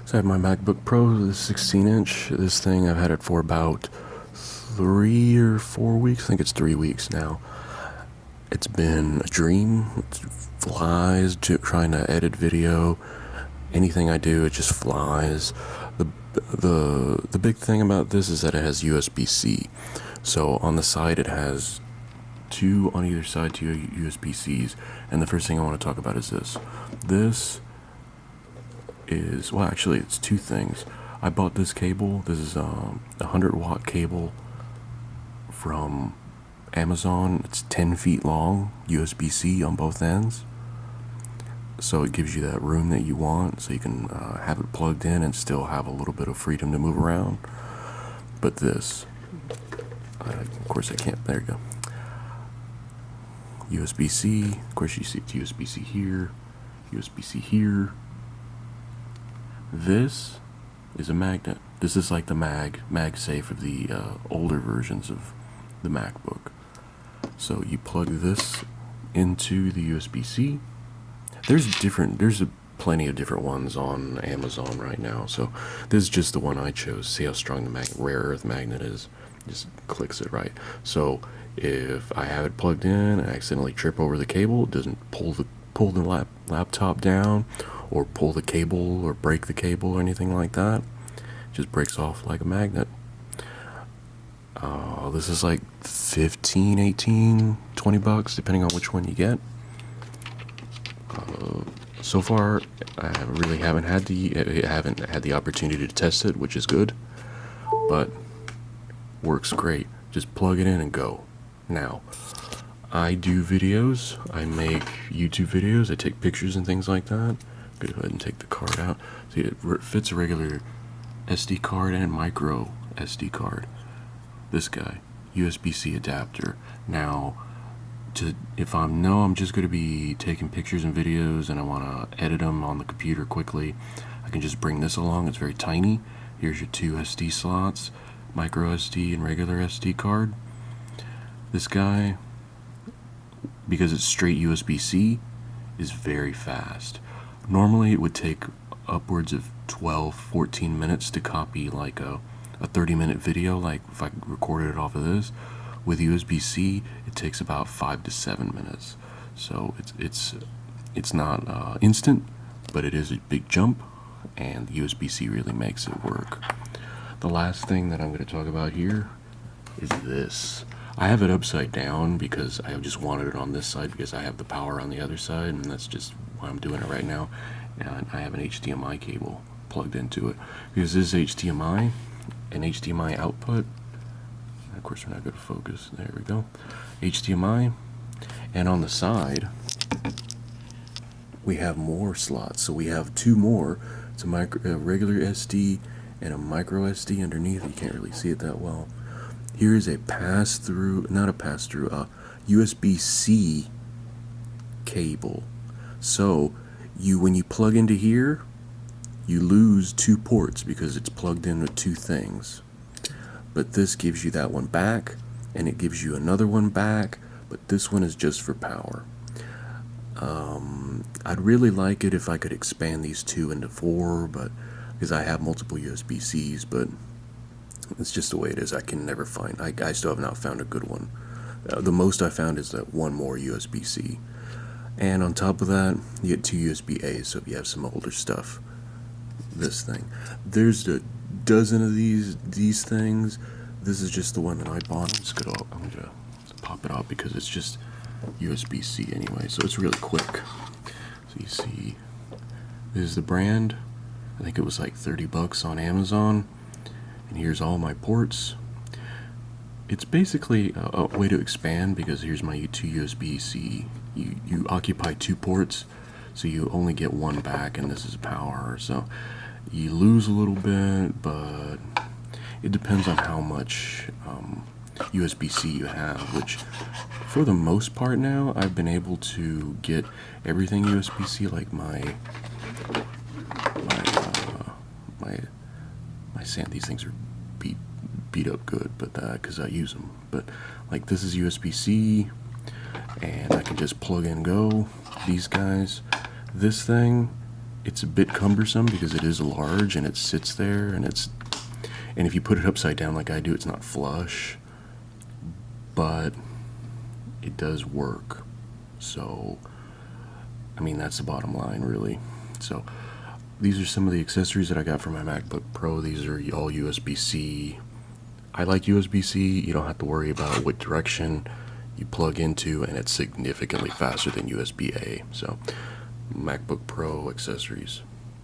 So I have my MacBook Pro, the 16-inch. This thing, I've had it for about 3 or 4 weeks. I think it's 3 weeks now. It's been a dream. It flies trying to edit video. Anything I do, it just flies. The big thing about this is that it has USB-C. So on the side, it has two on either side, two USB-Cs. And the first thing I want to talk about is this. This is, well, actually, it's two things. I bought this cable. This is a 100-watt cable from Amazon. It's 10 feet long, USB-C on both ends. So it gives you that room that you want, so you can have it plugged in and still have a little bit of freedom to move around. But this, of course I can't, there you go. USB-C, of course you see it's USB-C here, USB-C here. This is a magnet. This is like the MagSafe of the older versions of the MacBook. So you plug this into the USB-C. There's plenty of different ones on Amazon right now. So this is just the one I chose. See how strong the rare earth magnet is. Just clicks it right. So if I have it plugged in and I accidentally trip over the cable, it doesn't pull the laptop down or pull the cable or break the cable or anything like that. It just breaks off like a magnet. This is like 15, 18, 20 bucks depending on which one you get. So far, I haven't had the opportunity to test it, which is good, but works great. Just plug it in and go. Now, I do videos. I make YouTube videos. I take pictures and things like that. Go ahead and take the card out. See, it fits a regular SD card and micro SD card. This guy, USB-C adapter. Now, if I'm just going to be taking pictures and videos and I want to edit them on the computer quickly, I can just bring this along. It's very tiny. Here's your two SD slots, micro SD and regular SD card. This guy, because it's straight USB-C, is very fast. Normally it would take upwards of 12-14 minutes to copy like a 30-minute video, like if I recorded it off of this. With USB-C, it takes about 5 to 7 minutes. So it's not instant, but it is a big jump, and USB-C really makes it work. The last thing that I'm going to talk about here is this. I have it upside down because I just wanted it on this side because I have the power on the other side, and that's just why I'm doing it right now. And I have an HDMI cable plugged into it because this is HDMI, an HDMI output. Of course, we're not going to focus. There we go. HDMI. And on the side, we have more slots. So we have two more. It's a regular SD and a micro SD underneath. You can't really see it that well. Here is a USB-C cable. So when you plug into here, you lose two ports because it's plugged in with two things. But this gives you that one back, and it gives you another one back, but this one is just for power. I'd really like it if I could expand these two into 4, but because I have multiple USB-Cs, but it's just the way it is. I can never find, I still have not found a good one. The most I found is that one more USB-C. And on top of that, you get two USB-As, so if you have some older stuff, this thing. There's a dozen of these things. This is just the one that I bought. I'm gonna pop it out because it's just USB-C anyway, so it's really quick. So you see, this is the brand. I think it was like 30 bucks on Amazon. And here's all my ports. It's basically a way to expand because here's my two USB-C. You occupy two ports, so you only get one back, and this is power. So you lose a little bit, but it depends on how much USB-C you have, which for the most part now, I've been able to get everything USB-C, like my sand. These things are beat up good, but because I use them. But like this is USB-C, and I can just plug and go. These guys, this thing it's a bit cumbersome because it is large and it sits there, and if you put it upside down like I do, it's not flush, but it does work. So, I mean, that's the bottom line, really. So, these are some of the accessories that I got for my MacBook Pro. These are all USB-C. I like USB-C. You don't have to worry about what direction you plug into, and it's significantly faster than USB-A. So, MacBook Pro accessories.